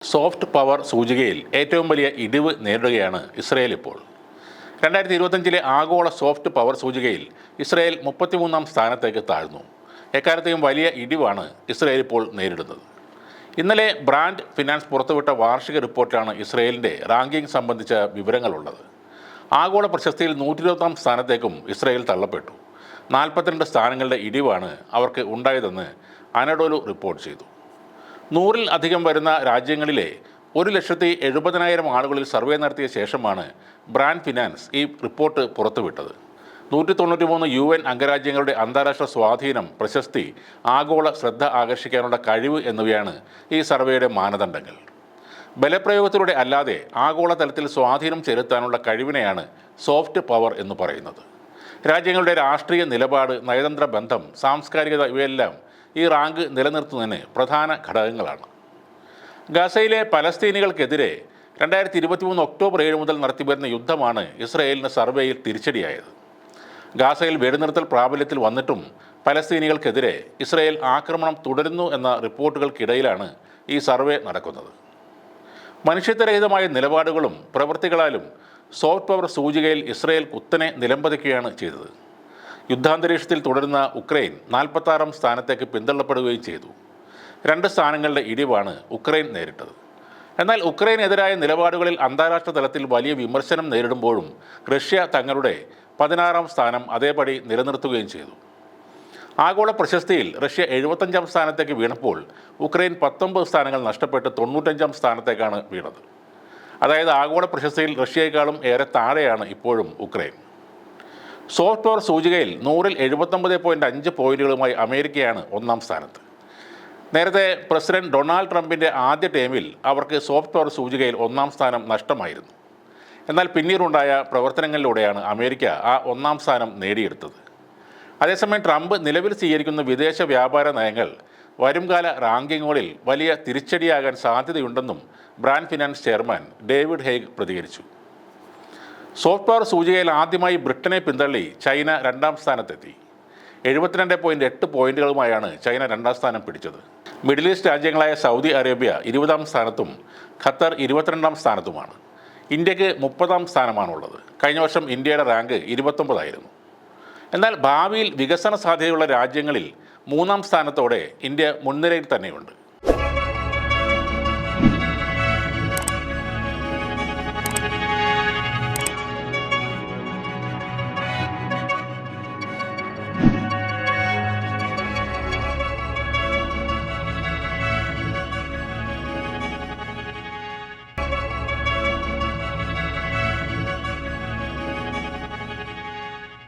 Soft power സൂചികയിൽ ഏറ്റവും വലിയ ഇടിവ് നേരിടുകയാണ് ഇസ്രയേൽ ഇപ്പോൾ. 2025 ആഗോള സോഫ്റ്റ് പവർ സൂചികയിൽ ഇസ്രയേൽ 33-ാം സ്ഥാനത്തേക്ക് താഴ്ന്നു. എക്കാലത്തെയും വലിയ ഇടിവാണ് ഇസ്രയേൽ ഇപ്പോൾ നേരിടുന്നത്. ഇന്നലെ ബ്രാൻഡ് ഫിനാൻസ് പുറത്തുവിട്ട വാർഷിക റിപ്പോർട്ടിലാണ് ഇസ്രയേലിൻ്റെ റാങ്കിംഗ് സംബന്ധിച്ച വിവരങ്ങളുള്ളത്. ആഗോള പ്രശസ്തിയിൽ 120-ാം സ്ഥാനത്തേക്കും ഇസ്രയേൽ തള്ളപ്പെട്ടു. 42 സ്ഥാനങ്ങളുടെ ഇടിവാണ് അവർക്ക് ഉണ്ടായതെന്ന് അനഡോലു റിപ്പോർട്ട് ചെയ്തു. 100-ൽ അധികം വരുന്ന രാജ്യങ്ങളിലെ 1,70,000 ആളുകളിൽ സർവേ നടത്തിയ ശേഷമാണ് ബ്രാൻഡ് ഫിനാൻസ് ഈ റിപ്പോർട്ട് പുറത്തുവിട്ടത്. 193 UN അംഗരാജ്യങ്ങളുടെ അന്താരാഷ്ട്ര സ്വാധീനം, പ്രശസ്തി, ആഗോള ശ്രദ്ധ ആകർഷിക്കാനുള്ള കഴിവ് എന്നിവയാണ് ഈ സർവേയുടെ മാനദണ്ഡങ്ങൾ. ബലപ്രയോഗത്തിലൂടെ അല്ലാതെ ആഗോളതലത്തിൽ സ്വാധീനം ചെലുത്താനുള്ള കഴിവിനെയാണ് സോഫ്റ്റ് പവർ എന്ന് പറയുന്നത്. രാജ്യങ്ങളുടെ രാഷ്ട്രീയ നിലപാട്, നയതന്ത്ര ബന്ധം, സാംസ്കാരികത ഇവയെല്ലാം ഈ റാങ്ക് നിലനിർത്തുന്നതിന് പ്രധാന ഘടകങ്ങളാണ്. ഗസയിലെ പലസ്തീനികൾക്കെതിരെ 2023 ഒക്ടോബർ 7 മുതൽ നടത്തിവരുന്ന യുദ്ധമാണ് ഇസ്രയേലിന് സർവേയിൽ തിരിച്ചടിയായത്. ഗാസയിൽ വെടിനിർത്തൽ പ്രാബല്യത്തിൽ വന്നിട്ടും പലസ്തീനികൾക്കെതിരെ ഇസ്രയേൽ ആക്രമണം തുടരുന്നു എന്ന റിപ്പോർട്ടുകൾക്കിടയിലാണ് ഈ സർവേ നടക്കുന്നത്. മനുഷ്യത്വരഹിതമായ നിലപാടുകളും പ്രവൃത്തികളാലും സോഫ്റ്റ് പവർ സൂചികയിൽ ഇസ്രയേൽ കുത്തനെ നിലംപതിക്കുകയാണ് ചെയ്തത്. യുദ്ധാന്തരീക്ഷത്തിൽ തുടരുന്ന ഉക്രൈൻ 46-ാം സ്ഥാനത്തേക്ക് പിന്തള്ളപ്പെടുകയും ചെയ്തു. 2 സ്ഥാനങ്ങളുടെ ഇടിവാണ് ഉക്രൈൻ നേരിട്ടത്. എന്നാൽ ഉക്രൈനെതിരായ നിലപാടുകളിൽ അന്താരാഷ്ട്ര തലത്തിൽ വലിയ വിമർശനം നേരിടുമ്പോഴും റഷ്യ തങ്ങളുടെ 16-ാം സ്ഥാനം അതേപടി നിലനിർത്തുകയും ചെയ്തു. ആഗോള പ്രശസ്തിയിൽ റഷ്യ 75-ാം സ്ഥാനത്തേക്ക് വീണപ്പോൾ ഉക്രൈൻ 19 സ്ഥാനങ്ങൾ നഷ്ടപ്പെട്ട് 95-ാം സ്ഥാനത്തേക്കാണ് വീണത്. അതായത് ആഗോള പ്രശസ്തിയിൽ റഷ്യയെക്കാളും ഏറെ താഴെയാണ് ഇപ്പോഴും ഉക്രൈൻ. സോഫ്റ്റ് പവർ സൂചികയിൽ 100-ൽ 79.5 പോയിന്റുകളുമായി അമേരിക്കയാണ് 1-ാം സ്ഥാനത്ത്. നേരത്തെ പ്രസിഡന്റ് ഡൊണാൾഡ് ട്രംപിൻ്റെ ആദ്യ ടേമിൽ അവർക്ക് സോഫ്റ്റ് പവർ സൂചികയിൽ 1-ാം സ്ഥാനം നഷ്ടമായിരുന്നു. എന്നാൽ പിന്നീടുണ്ടായ പ്രവർത്തനങ്ങളിലൂടെയാണ് അമേരിക്ക ആ 1-ാം സ്ഥാനം നേടിയെടുത്തത്. അതേസമയം ട്രംപ് നിലവിൽ സ്വീകരിക്കുന്ന വിദേശ വ്യാപാര നയങ്ങൾ വരുംകാല റാങ്കിങ്ങുകളിൽ വലിയ തിരിച്ചടിയാകാൻ സാധ്യതയുണ്ടെന്നും brand finance chairman David Hague പ്രതികരിച്ചു. സോഫ്റ്റ് പവർ സൂചികയിൽ ആദ്യമായി ബ്രിട്ടനെ പിന്തള്ളി ചൈന 2-ാം സ്ഥാനത്തെത്തി. 72.8 പോയിന്റുകളുമായാണ് ചൈന 2-ാം സ്ഥാനം പിടിച്ചത്. മിഡിൽ ഈസ്റ്റ് രാജ്യങ്ങളായ സൗദി അറേബ്യ 20-ാം സ്ഥാനത്തും ഖത്തർ 22-ാം സ്ഥാനത്തുമാണ്. ഇന്ത്യക്ക് 30-ാം സ്ഥാനമാണുള്ളത്. കഴിഞ്ഞ വർഷം ഇന്ത്യയുടെ റാങ്ക് 29 എന്നാൽ ഭാവിയിൽ വികസന സാധ്യതയുള്ള രാജ്യങ്ങളിൽ 3-ാം സ്ഥാനത്തോടെ ഇന്ത്യ മുൻനിരയിൽ തന്നെയുണ്ട്.